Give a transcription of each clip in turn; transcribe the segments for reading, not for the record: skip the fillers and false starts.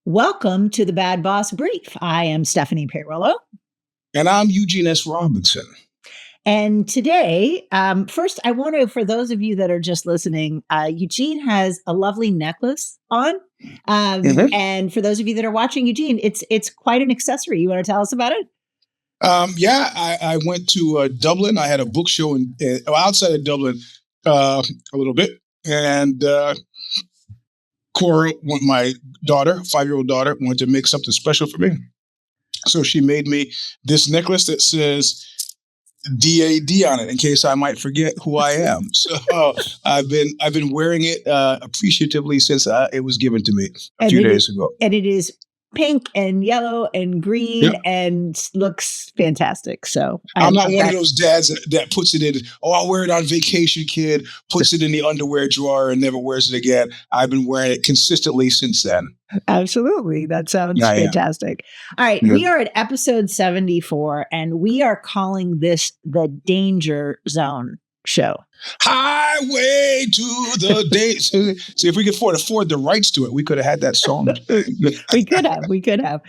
Welcome to the Bad Boss Brief. I am Stephanie Peirolo. And I'm Eugene S. Robinson. And today, first, I want to, for those of you that are just listening, Eugene has a lovely necklace on. And for those of you that are watching, Eugene, it's quite an accessory. You want to tell us about it? I went to Dublin. I had a book show outside of Dublin a little bit. And Cora, my daughter, 5-year-old daughter, wanted to make something special for me. So she made me this necklace that says DAD on it in case I might forget who I am. So I've been wearing it appreciatively since it was given to me a few days ago. And it is pink and yellow and green and looks fantastic. So I'm not one of those dads that puts it in, I'll wear it on vacation, kid, puts it in the underwear drawer and never wears it again. I've been wearing it consistently since then. Absolutely. That sounds fantastic. All right. We are at episode 74 and we are calling this the Danger Zone show. Highway to the danger. See, if we could afford the rights to it, we could have had that song. We could have.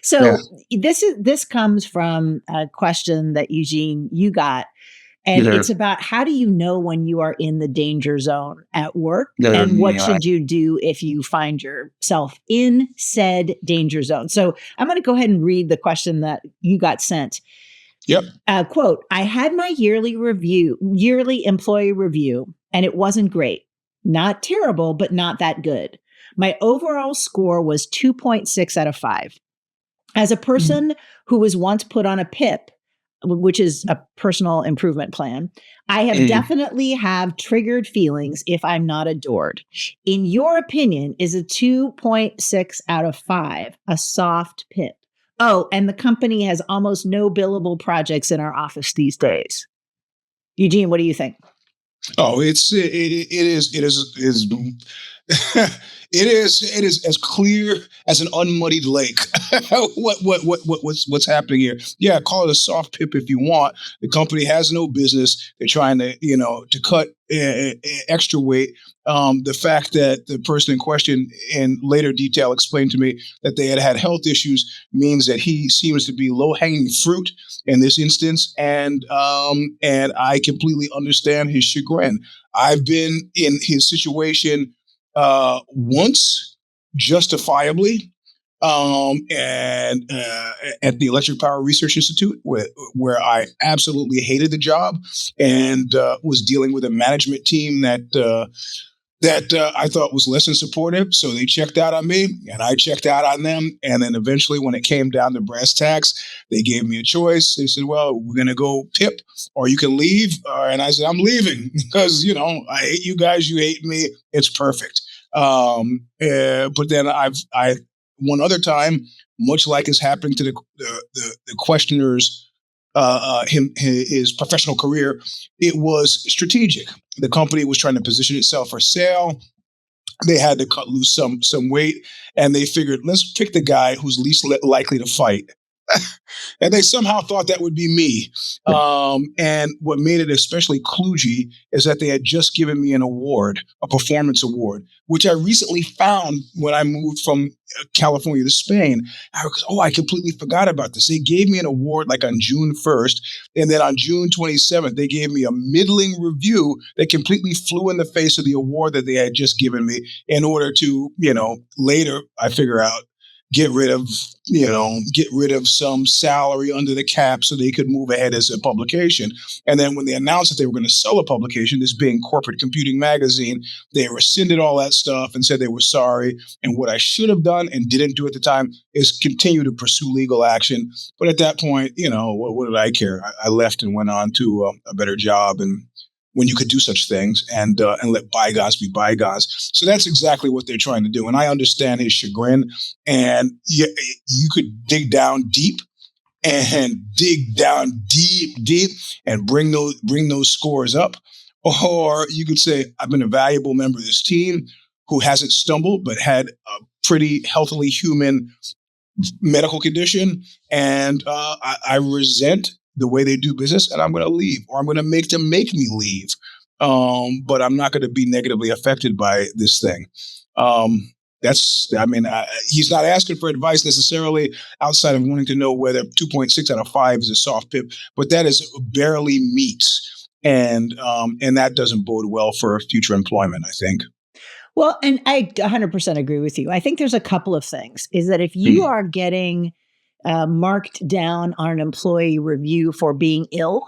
So this comes from a question that Eugene, you got. And it's about how do you know when you are in the danger zone at work and what should you do if you find yourself in said danger zone? So I'm going to go ahead and read the question that you got sent. Yep. Quote, I had my yearly employee review, and it wasn't great. Not terrible, but not that good. My overall score was 2.6 out of 5. As a person who was once put on a PIP, which is a personal improvement plan, I have definitely have triggered feelings if I'm not adored. In your opinion, is a 2.6 out of 5 a soft PIP? Oh, and the company has almost no billable projects in our office these days. Eugene, what do you think? Oh, it is as clear as an unmuddied lake. What's happening here? Yeah, call it a soft PIP if you want. The company has no business. They're trying to, to cut extra weight. The fact that the person in question in later detail explained to me that they had health issues means that he seems to be low-hanging fruit in this instance, and I completely understand his chagrin. I've been in his situation once, justifiably, and at the Electric Power Research Institute, where I absolutely hated the job and was dealing with a management team that I thought was less than supportive. So they checked out on me and I checked out on them. And then eventually when it came down to brass tacks, they gave me a choice. They said, well, we're going to go PIP or you can leave. And I said, I'm leaving because, I hate you guys. You hate me. It's perfect. But then I one other time, much like is happening to the questioner's his professional career, it was strategic. The company was trying to position itself for sale. They had to cut loose some weight, and they figured, let's pick the guy who's least likely to fight. And they somehow thought that would be me. And what made it especially kludgy is that they had just given me an award, a performance award, which I recently found when I moved from California to Spain. I completely forgot about this. They gave me an award like on June 1st. And then on June 27th, they gave me a middling review that completely flew in the face of the award that they had just given me in order to, later I figure out, get rid of some salary under the cap so they could move ahead as a publication. And then when they announced that they were going to sell a publication, this being Corporate Computing Magazine, they rescinded all that stuff and said they were sorry. And what I should have done and didn't do at the time is continue to pursue legal action. But at that point, what did I care? I left and went on to a better job, and when you could do such things and let bygones be bygones. So that's exactly what they're trying to do. And I understand his chagrin. And you could dig down deep and bring those scores up. Or you could say, I've been a valuable member of this team who hasn't stumbled, but had a pretty healthily human medical condition. And I resent the way they do business, and I'm going to leave, or I'm going to make them make me leave. But I'm not going to be negatively affected by this thing. he's not asking for advice necessarily outside of wanting to know whether 2.6 out of 5 is a soft PIP, but that is barely meets. And that doesn't bode well for future employment, I think. Well, and I 100% agree with you. I think there's a couple of things is that if you are getting marked down on an employee review for being ill,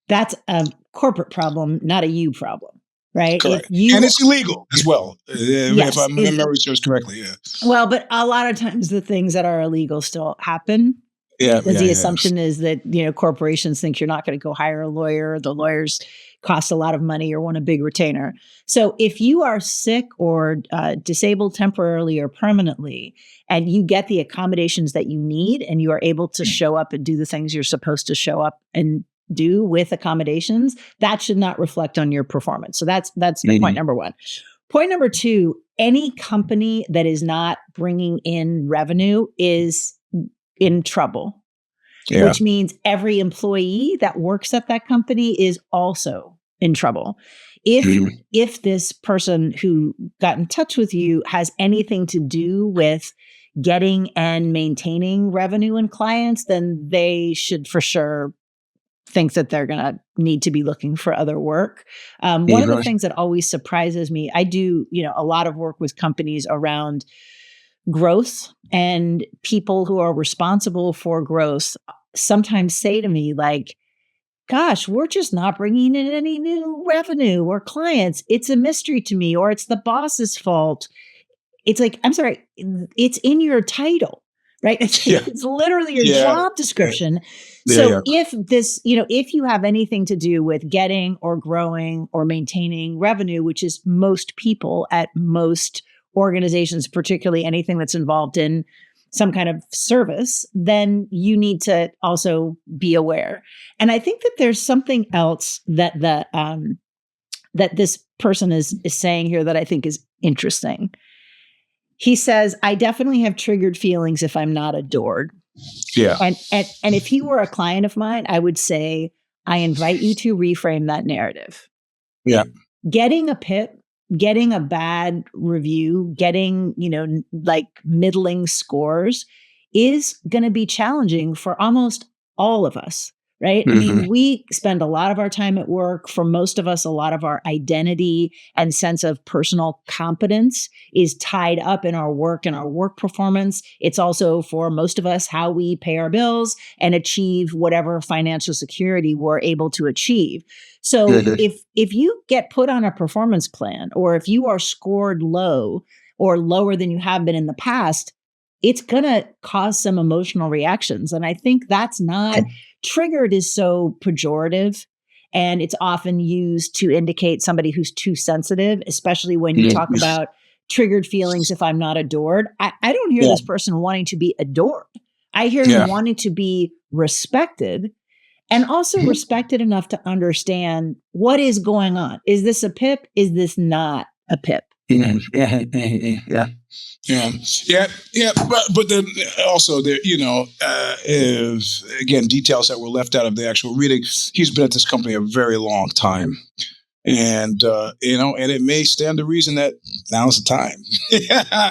that's a corporate problem, not a you problem, right? Correct. And it's illegal as well, yes, if I remember research correctly. Yeah. Well, but a lot of times the things that are illegal still happen. Yeah. Because the assumption is that, corporations think you're not going to go hire a lawyer. The lawyers cost a lot of money or want a big retainer. So if you are sick or disabled temporarily or permanently, and you get the accommodations that you need and you are able to show up and do the things you're supposed to show up and do with accommodations, that should not reflect on your performance. So that's point number one. Point number two, any company that is not bringing in revenue is in trouble, which means every employee that works at that company is also in trouble. If this person who got in touch with you has anything to do with getting and maintaining revenue and clients, then they should for sure think that they're going to need to be looking for other work. One of the things that always surprises me, I do, a lot of work with companies around growth, and people who are responsible for growth sometimes say to me like, gosh, we're just not bringing in any new revenue or clients. It's a mystery to me, or it's the boss's fault. It's like, I'm sorry, it's in your title, right? It's literally your job description. If this, if you have anything to do with getting or growing or maintaining revenue, which is most people at most organizations, particularly anything that's involved in some kind of service, then you need to also be aware. And I think that there's something else that that this person is saying here that I think is interesting. He says, I definitely have triggered feelings if I'm not adored. Yeah. And if he were a client of mine, I would say, I invite you to reframe that narrative. Yeah. Getting a PIP, getting a bad review, getting, like middling scores is going to be challenging for almost all of us, right? I mean, we spend a lot of our time at work. For most of us, a lot of our identity and sense of personal competence is tied up in our work and our work performance. It's also, for most of us, how we pay our bills and achieve whatever financial security we're able to achieve. So if you get put on a performance plan, or if you are scored low or lower than you have been in the past, it's going to cause some emotional reactions. And I think that's not triggered is so pejorative, and it's often used to indicate somebody who's too sensitive, especially when you talk about triggered feelings if I'm not adored. I don't hear this person wanting to be adored. I hear him wanting to be respected, and also respected enough to understand what is going on. Is this a PIP? Is this not a PIP? Yeah. But then also there, is again details that were left out of the actual reading. He's been at this company a very long time, and and it may stand to reason that now's the time.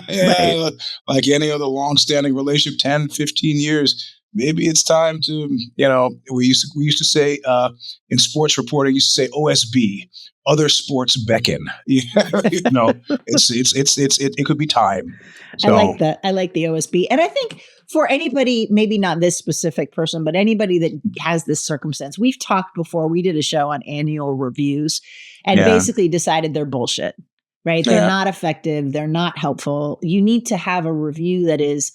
Right. Like any other long-standing relationship, 10, 15 years. Maybe it's time to, we used to say in sports reporting, used to say OSB, other sports beckon. It could be time. So. I like that. I like the OSB. And I think for anybody, maybe not this specific person, but anybody that has this circumstance, we've talked before. We did a show on annual reviews and basically decided they're bullshit, right? They're not effective. They're not helpful. You need to have a review that is,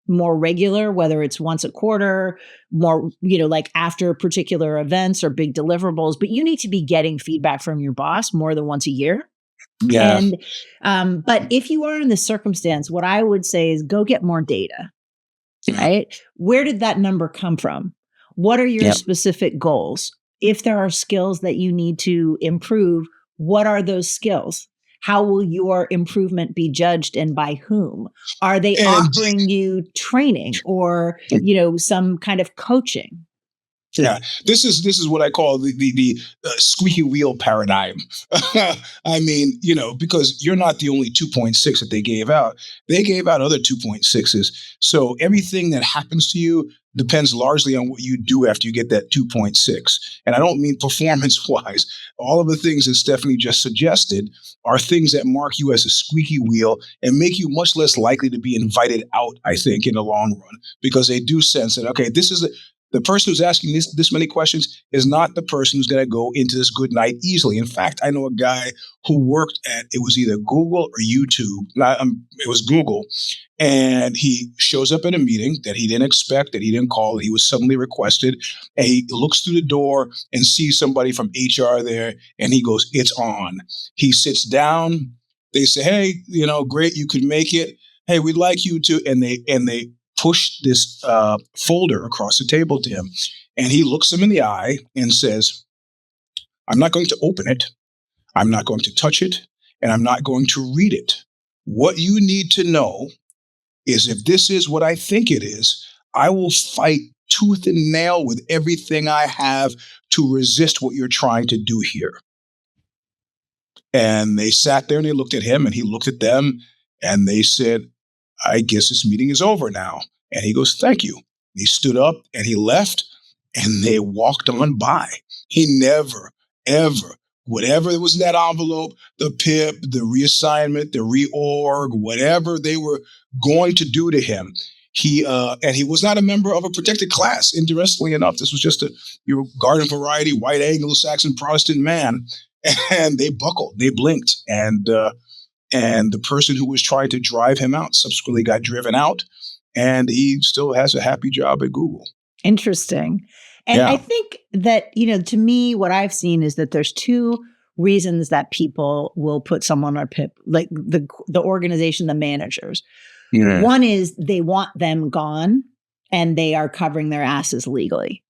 more regular, whether it's once a quarter, more, like after particular events or big deliverables, but you need to be getting feedback from your boss more than once a year. Yeah. And, but if you are in this circumstance, what I would say is go get more data, right? Where did that number come from? What are your specific goals? If there are skills that you need to improve, what are those skills? How will your improvement be judged, and by whom? Are they offering you training or, some kind of coaching? Yeah, this is what I call the squeaky wheel paradigm. I mean, because you're not the only 2.6 that they gave out. They gave out other 2.6s. So everything that happens to you depends largely on what you do after you get that 2.6. And I don't mean performance wise. All of the things that Stephanie just suggested are things that mark you as a squeaky wheel and make you much less likely to be invited out, I think, in the long run, because they do sense that, okay, the person who's asking this many questions is not the person who's going to go into this good night easily. In fact, I know a guy who worked at, it was either Google or YouTube. It was Google. And he shows up at a meeting that he didn't expect, that he didn't call, that he was suddenly requested. And he looks through the door and sees somebody from HR there. And he goes, "It's on." He sits down. They say, "Hey, great, you could make it. Hey, we'd like you to." And they push this folder across the table to him. And he looks him in the eye and says, "I'm not going to open it. I'm not going to touch it. And I'm not going to read it. What you need to know is if this is what I think it is, I will fight tooth and nail with everything I have to resist what you're trying to do here." And they sat there and they looked at him and he looked at them and they said, "I guess this meeting is over now." And he goes, "Thank you." He stood up and he left and they walked on by. He never, ever, whatever was in that envelope, the PIP, the reassignment, the reorg, whatever they were going to do to him, and he was not a member of a protected class. Interestingly enough, this was just your garden variety, white Anglo-Saxon Protestant man. And they buckled, they blinked. And the person who was trying to drive him out subsequently got driven out. And he still has a happy job at Google. Interesting. And I think that, to me, what I've seen is that there's two reasons that people will put someone on PIP, like the organization, the managers. Yeah. One is they want them gone and they are covering their asses legally,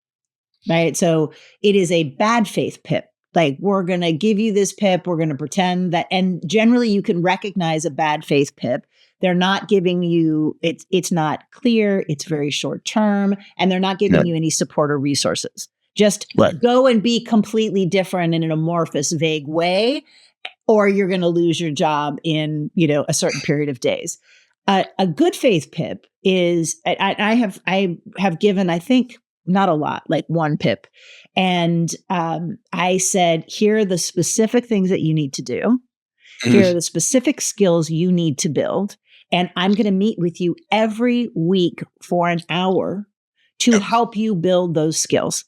right? So it is a bad faith PIP. Like, we're going to give you this PIP. We're going to pretend that, and generally you can recognize a bad faith PIP. They're not giving you, it's not clear, it's very short term, and they're not giving you any support or resources. Just go and be completely different in an amorphous, vague way, or you're going to lose your job in, a certain period of days. A good faith PIP is, I have given, I think, not a lot, like one PIP. And I said, here are the specific things that you need to do. Here are the specific skills you need to build. And I'm going to meet with you every week for an hour to help you build those skills.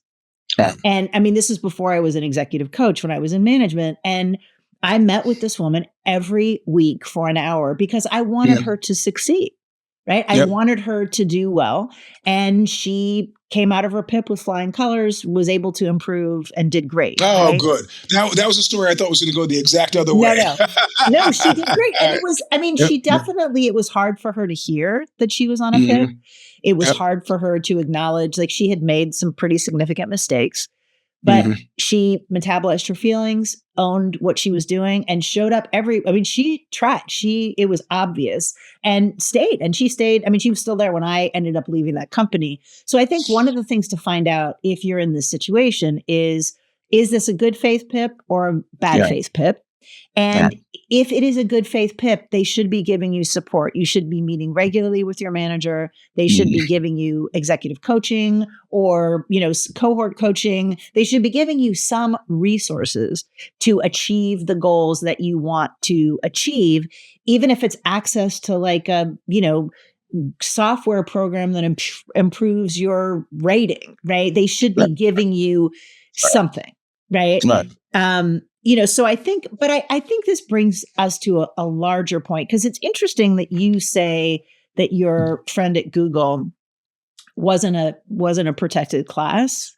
And I mean, this is before I was an executive coach, when I was in management. And I met with this woman every week for an hour because I wanted her to succeed, right? I wanted her to do well. And she came out of her PIP with flying colors, was able to improve, and did great. Oh, right? Good. That was a story I thought was going to go the exact other way. No, she did great. And it was, she definitely, it was hard for her to hear that she was on a PIP. It was hard for her to acknowledge, like, she had made some pretty significant mistakes, but she metabolized her feelings, owned what she was doing, and showed up she tried. It was obvious, and stayed. And she stayed. She was still there when I ended up leaving that company. So I think one of the things to find out if you're in this situation is this a good faith PIP or a bad faith PIP? And if it is a good faith PIP, they should be giving you support. You should be meeting regularly with your manager. They should be giving you executive coaching or, cohort coaching. They should be giving you some resources to achieve the goals that you want to achieve, even if it's access to like a, software program that improves your rating, right? They should be giving you something, right? So I think, but I think this brings us to a larger point, because it's interesting that you say that your friend at Google wasn't a protected class.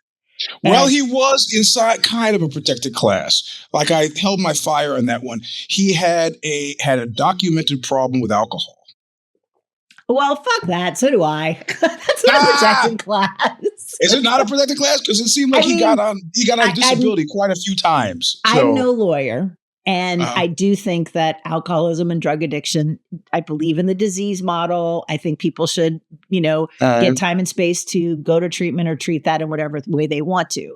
Well, he was inside kind of a protected class. Like, I held my fire on that one. He had a documented problem with alcohol. Well, fuck that. So do I. That's not a protected class. Is it not a protected class? Because it seemed like he got on disability quite a few times. So. I'm no lawyer, And I do think that alcoholism and drug addiction, I believe in the disease model. I think people should, get time and space to go to treatment or treat that in whatever way they want to.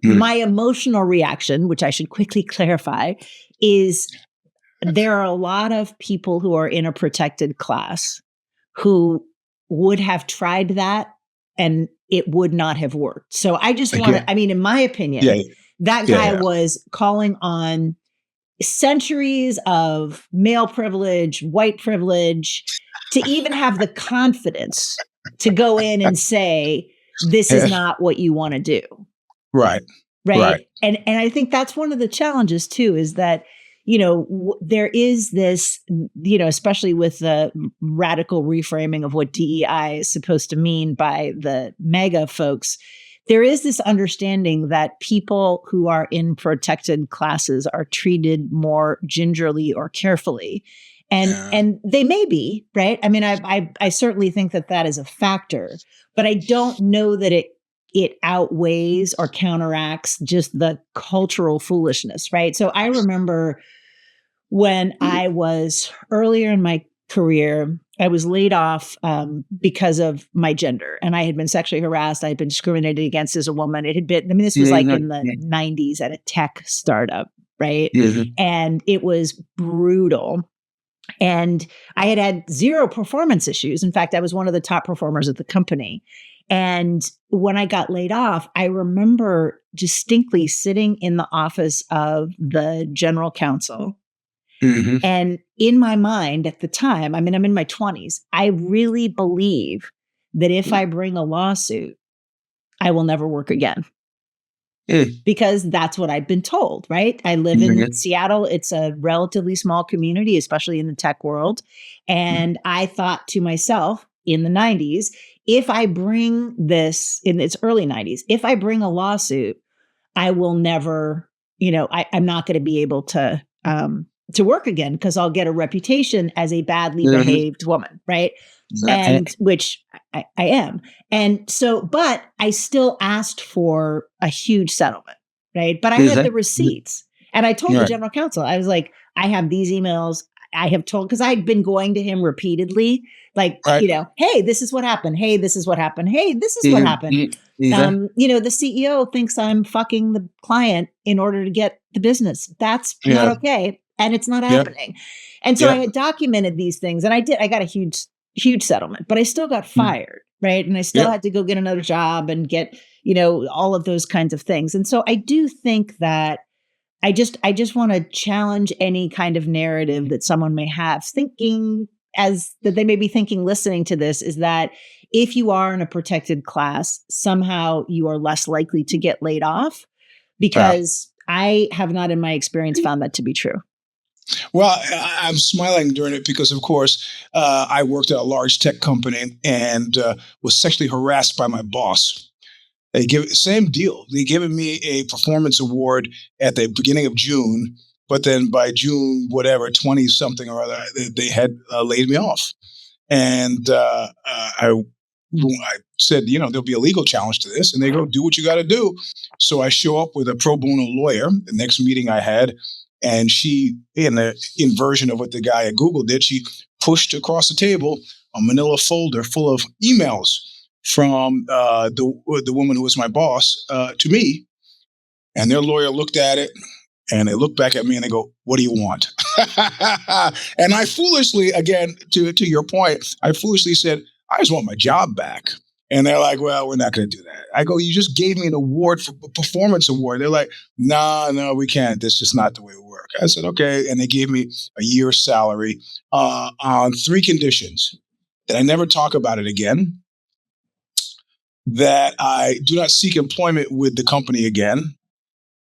My emotional reaction, which I should quickly clarify, is there are a lot of people who are in a protected class who would have tried that and it would not have worked. So I just want to, in my opinion, that guy was calling on centuries of male privilege, white privilege, to even have the confidence to go in and say, this is not what you want to do. Right. And I think that's one of the challenges too, is that, there is this, especially with the radical reframing of what DEI is supposed to mean by the mega folks, there is this understanding that people who are in protected classes are treated more gingerly or carefully. And they may be, right? I certainly think that is a factor, but I don't know that it outweighs or counteracts just the cultural foolishness, right? So I remember when I was earlier in my career, I was laid off because of my gender, and I had been sexually harassed. I had been discriminated against as a woman. It had been, this was like in the 90s at a tech startup, right? And it was brutal. And I had zero performance issues. In fact, I was one of the top performers at the company. And when I got laid off, I remember distinctly sitting in the office of the general counsel. And in my mind at the time, I'm in my 20s, I really believe that if I bring a lawsuit, I will never work again. Because that's what I've been told, right? I live in Seattle. It's a relatively small community, especially in the tech world. And I thought to myself in the 90s, if I bring this, in its early 90s, if I bring a lawsuit, I will never, I'm not going to be able to work again, because I'll get a reputation as a badly behaved woman, right? And which I am. And so, but I still asked for a huge settlement, right? But I had the receipts. And I told the general counsel, I was like, I have these emails. I have told, because I'd been going to him repeatedly, like, hey, this is what happened. Hey, this is what happened. Hey, this is what happened. The CEO thinks I'm fucking the client in order to get the business. That's not okay. And it's not happening. And so I had documented these things, and I got a huge settlement, but I still got fired. Right. And I still had to go get another job and get, all of those kinds of things. And so I do think that I just want to challenge any kind of narrative that someone may have thinking as that they may be thinking, listening to this, is that if you are in a protected class, somehow you are less likely to get laid off, because I have not in my experience found that to be true. Well, I'm smiling during it because, of course, I worked at a large tech company and was sexually harassed by my boss. Same deal. They given me a performance award at the beginning of June, but then by June, whatever, 20 something or other, they had laid me off. And I said, there'll be a legal challenge to this. And they go, do what you got to do. So I show up with a pro bono lawyer. The next meeting I had, and she, in the inversion of what the guy at Google did, she pushed across the table a manila folder full of emails from the woman who was my boss to me. And their lawyer looked at it, and they looked back at me, and they go, what do you want? And I foolishly, again, to your point, I foolishly said, I just want my job back. And they're like, well, we're not going to do that. I go, you just gave me an award for a performance award. They're like, no, we can't. That's just not the way it works. I said, okay. And they gave me a year's salary on 3 conditions: that I never talk about it again, that I do not seek employment with the company again,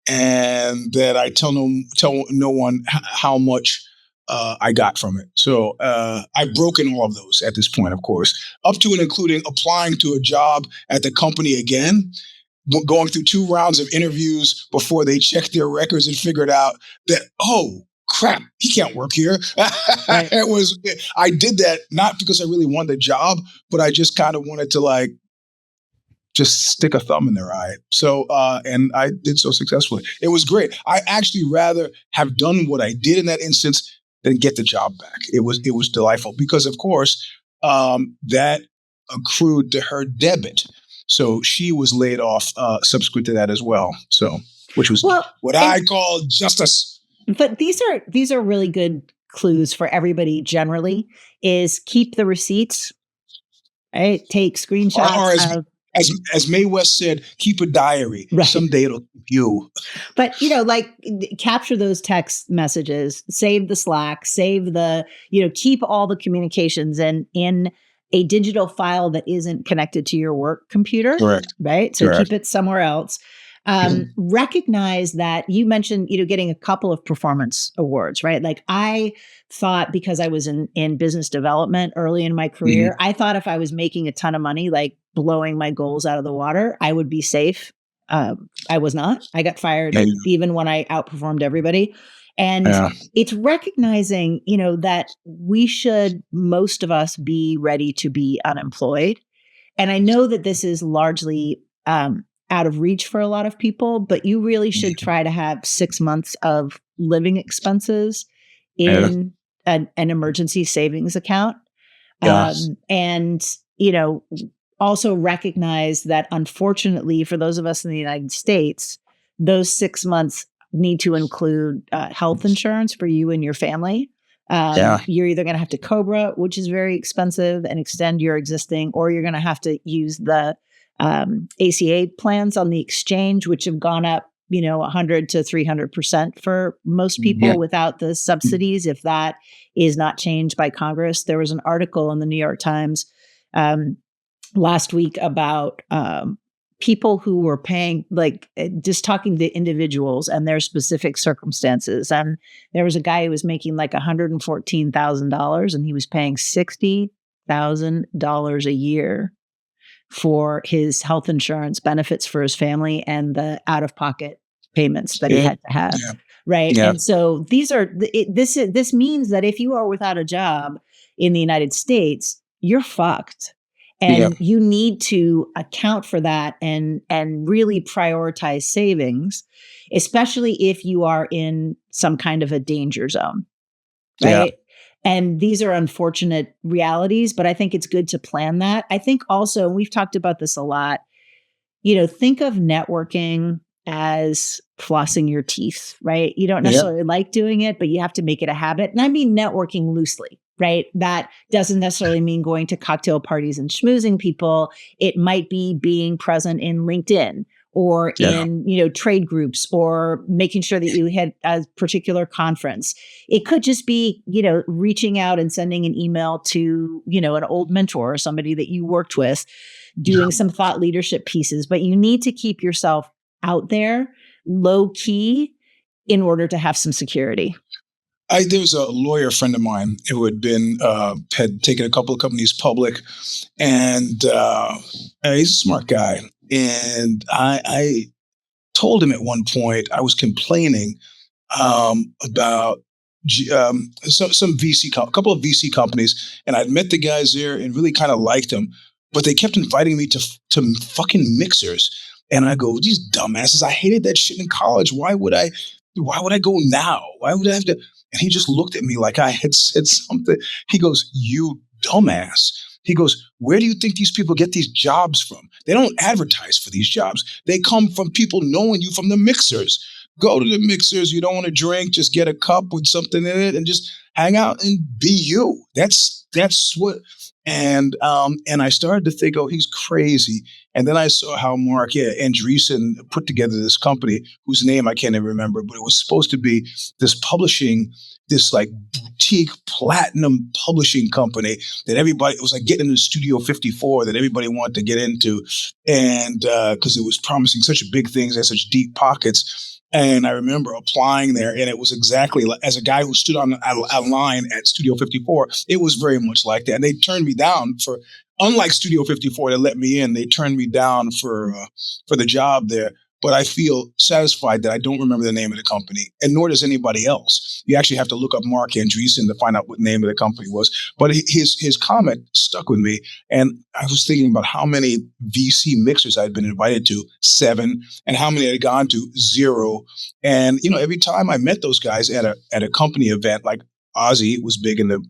and that I tell no one how much I got from it. So I've broken all of those at this point, of course, up to and including applying to a job at the company again, going through 2 rounds of interviews before they checked their records and figured out that, oh, crap, he can't work here. Right. I did that not because I really wanted the job, but I just kind of wanted to just stick a thumb in their eye. So, and I did so successfully. It was great. I actually rather have done what I did in that instance than get the job back. It was delightful because, of course, that accrued to her debit. So she was laid off subsequent to that as well. So, which was what I call justice. But these are really good clues for everybody generally, is keep the receipts, right? Take screenshots. Or as Mae West said, keep a diary. Right. Someday it'll keep you. But, capture those text messages, save the Slack, save the, keep all the communications in a digital file that isn't connected to your work computer. Correct. Right? So Correct. keep it somewhere else. Recognize that you mentioned, getting a couple of performance awards, right? Like I thought, because I was in business development early in my career, I thought if I was making a ton of money, like blowing my goals out of the water, I would be safe. I was not. I got fired even when I outperformed everybody. And it's recognizing, that we should, most of us, be ready to be unemployed. And I know that this is largely out of reach for a lot of people, but you really should try to have 6 months of living expenses in an emergency savings account. And, also recognize that, unfortunately, for those of us in the United States, those 6 months need to include health insurance for you and your family. You're either going to have to COBRA, which is very expensive, and extend your existing, or you're going to have to use the ACA plans on the exchange, which have gone up, 100 to 300% for most people without the subsidies, if that is not changed by Congress. There was an article in the New York Times last week about people who were paying, just talking to individuals and their specific circumstances. And there was a guy who was making like $114,000, and he was paying $60,000 a year for his health insurance benefits for his family and the out-of-pocket payments that he had to have. Right. Yeah. And so this means that if you are without a job in the United States, you're fucked. And you need to account for that and really prioritize savings, especially if you are in some kind of a danger zone. Right. And these are unfortunate realities, but I think it's good to plan that. I think also, and we've talked about this a lot, think of networking as flossing your teeth, right? You don't necessarily like doing it, but you have to make it a habit. And I mean networking loosely, right? That doesn't necessarily mean going to cocktail parties and schmoozing people. It might be being present in LinkedIn or in, trade groups, or making sure that you hit a particular conference. It could just be, reaching out and sending an email to, an old mentor or somebody that you worked with, doing some thought leadership pieces. But you need to keep yourself out there, low key, in order to have some security. There was a lawyer friend of mine who had taken a couple of companies public, and he's a smart guy. And I told him at one point, I was complaining about some a couple of VC companies, and I'd met the guys there and really kind of liked them, but they kept inviting me to fucking mixers. And I go, these dumbasses, I hated that shit in college. Why would I go now? Why would I have to? And he just looked at me like I had said something. He goes, you dumbass. He goes, where do you think these people get these jobs from? They don't advertise for these jobs. They come from people knowing you from the mixers. Go to the mixers. You don't want to drink, just get a cup with something in it and just hang out and be you. That's what. And I started to think, oh, he's crazy. And then I saw how Mark Andreessen put together this company whose name I can't even remember, but it was supposed to be this like boutique platinum publishing company that everybody, it was like getting into Studio 54 that everybody wanted to get into. And because it was promising such big things, had such deep pockets. And I remember applying there, and it was exactly like, as a guy who stood on a line at Studio 54, it was very much like that. And they turned me down for, unlike Studio 54 that let me in, they turned me down for the job there. but I feel satisfied that I don't remember the name of the company, and nor does anybody else. You actually have to look up Mark Andreessen to find out what the name of the company was. But his comment stuck with me, and I was thinking about how many VC mixers I'd been invited to, 7, and how many I'd gone to, 0. And every time I met those guys at a company event, like Ozzy was big in the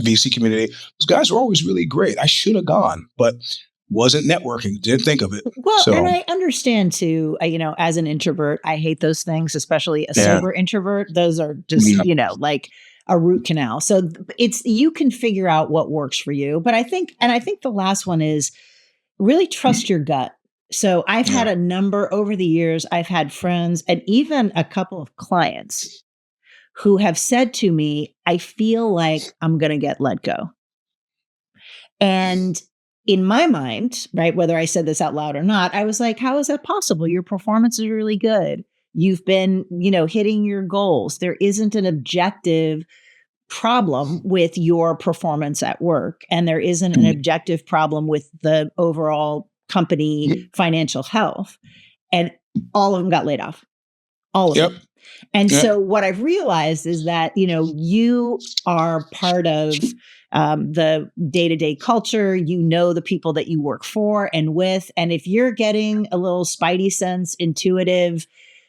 VC community, those guys were always really great. I should have gone, but wasn't networking, didn't think of it. Well, and I understand too, as an introvert, I hate those things, especially a sober introvert. Those are just, like a root canal. So you can figure out what works for you. But I think the last one is really trust your gut. So I've had a number over the years, I've had friends and even a couple of clients who have said to me, I feel like I'm going to get let go. And in my mind, right, whether I said this out loud or not, I was like, how is that possible? Your performance is really good. You've been, hitting your goals. There isn't an objective problem with your performance at work. And there isn't an objective problem with the overall company financial health. And all of them got laid off. All of them. And so what I've realized is that, you are part of the day-to-day culture, the people that you work for and with. And if you're getting a little spidey sense, intuitive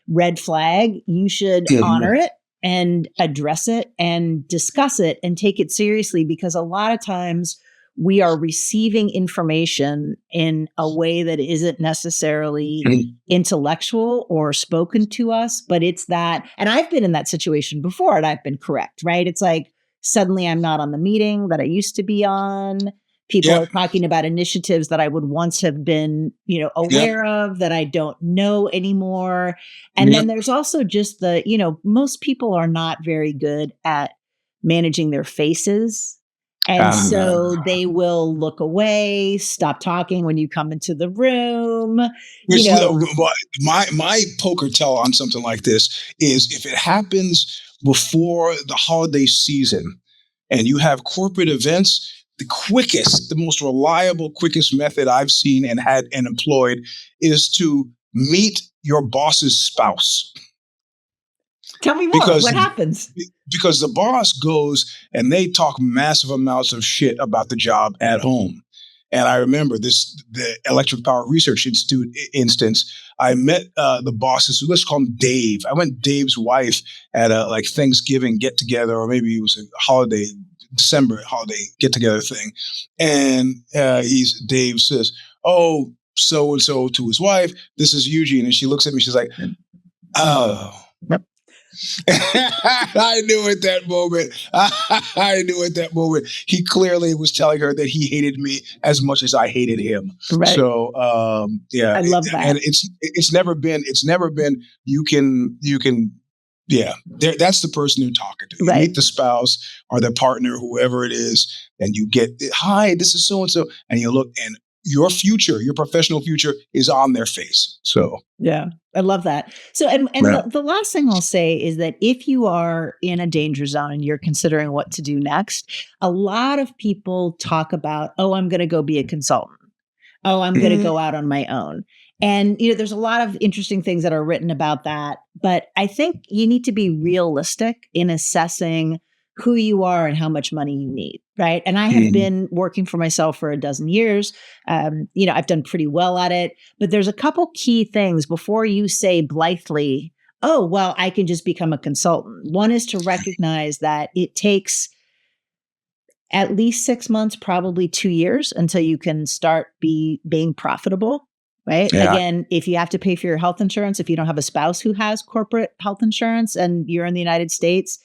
red flag, you should honor it and address it and discuss it and take it seriously, because a lot of times we are receiving information in a way that isn't necessarily intellectual or spoken to us, but it's that, and I've been in that situation before and I've been correct, right? It's like, suddenly I'm not on the meeting that I used to be on. People are talking about initiatives that I would once have been, aware of that I don't know anymore. And then there's also just the, most people are not very good at managing their faces. And so they will look away, stop talking when you come into the room. My poker tell on something like this is if it happens before the holiday season and you have corporate events, the most reliable, quickest method I've seen and had and employed is to meet your boss's spouse. Tell me more. What happens? Because the boss goes and they talk massive amounts of shit about the job at home. And I remember the Electric Power Research Institute instance. I met the bosses, let's call him Dave. I went Dave's wife at a Thanksgiving get together, or maybe it was a holiday, December holiday get together thing. And Dave says, "Oh, so and so," to his wife. "This is Eugene." And she looks at me. She's like, "Oh." Yep. I knew at that moment. He clearly was telling her that he hated me as much as I hated him. Right. So, I love that. And it's never been. You can. That's the person you're talking to. You meet the spouse or the partner, whoever it is, and you get, "Hi, this is so and so," and you look, and your professional future is on their face. So yeah, I love that. So, and the last thing I'll say is that if you are in a danger zone and you're considering what to do next, a lot of people talk about, "Oh, I'm going to go be a consultant. Oh, I'm going to go out on my own." And, there's a lot of interesting things that are written about that, but I think you need to be realistic in assessing who you are and how much money you need, right? And I have been working for myself for a dozen years. I've done pretty well at it, but there's a couple key things before you say blithely, "Oh, well, I can just become a consultant." One is to recognize that it takes at least 6 months, probably 2 years until you can start being profitable. Right. Yeah. Again, if you have to pay for your health insurance, if you don't have a spouse who has corporate health insurance and you're in the United States,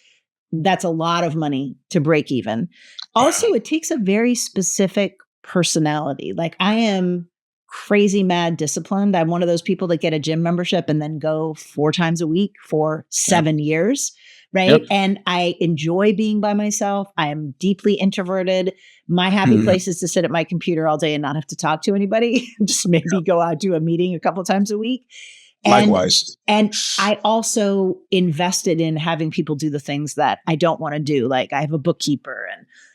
that's a lot of money to break even. Also, it takes a very specific personality. Like, I am crazy mad disciplined. I'm one of those people that get a gym membership and then go 4 times a week for 7 years. Right. Yep. And I enjoy being by myself. I am deeply introverted. My happy place is to sit at my computer all day and not have to talk to anybody. Just maybe go out to a meeting a couple of times a week. Likewise. And I also invested in having people do the things that I don't want to do. Like, I have a bookkeeper.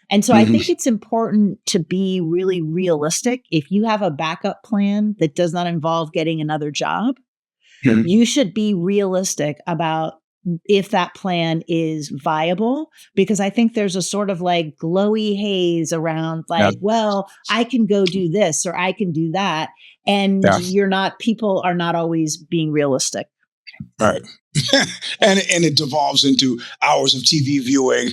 And so I think it's important to be really realistic. If you have a backup plan that does not involve getting another job, You should be realistic about if that plan is viable, because I think there's a sort of like glowy haze around like, well, I can go do this or I can do that. And people are not always being realistic. Right. and it devolves into hours of TV viewing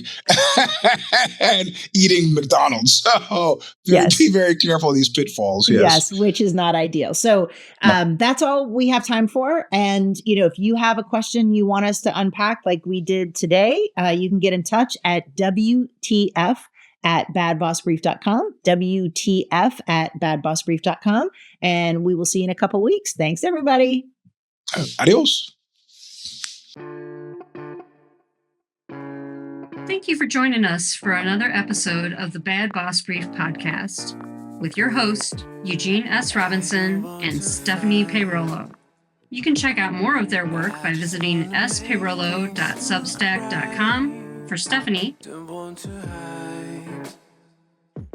and eating McDonald's. So be very careful of these pitfalls. Yes, which is not ideal. So that's all we have time for. And, if you have a question you want us to unpack like we did today, you can get in touch at WTF@badbossbrief.com, WTF@badbossbrief.com. And we will see you in a couple weeks. Thanks, everybody. Adios. Thank you for joining us for another episode of the Bad Boss Brief podcast with your host, Eugene S. Robinson and Stephanie Peirolo. You can check out more of their work by visiting speirolo.substack.com for Stephanie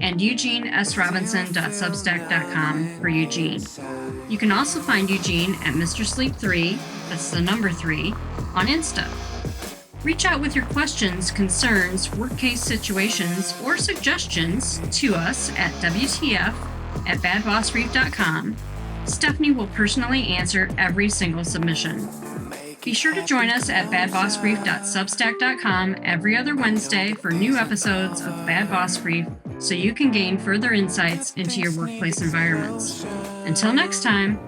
and eugenesrobinson.substack.com for Eugene. You can also find Eugene at Mr. Sleep 3, that's the number 3, on Insta. Reach out with your questions, concerns, work case situations, or suggestions to us at WTF@badbossbrief.com. Stephanie will personally answer every single submission. Be sure to join us at badbossbrief.substack.com every other Wednesday for new episodes of the Bad Boss Brief so you can gain further insights into your workplace environments. Until next time,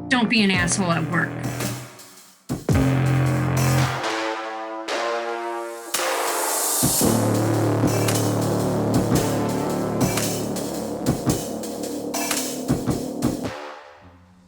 don't be an asshole at work.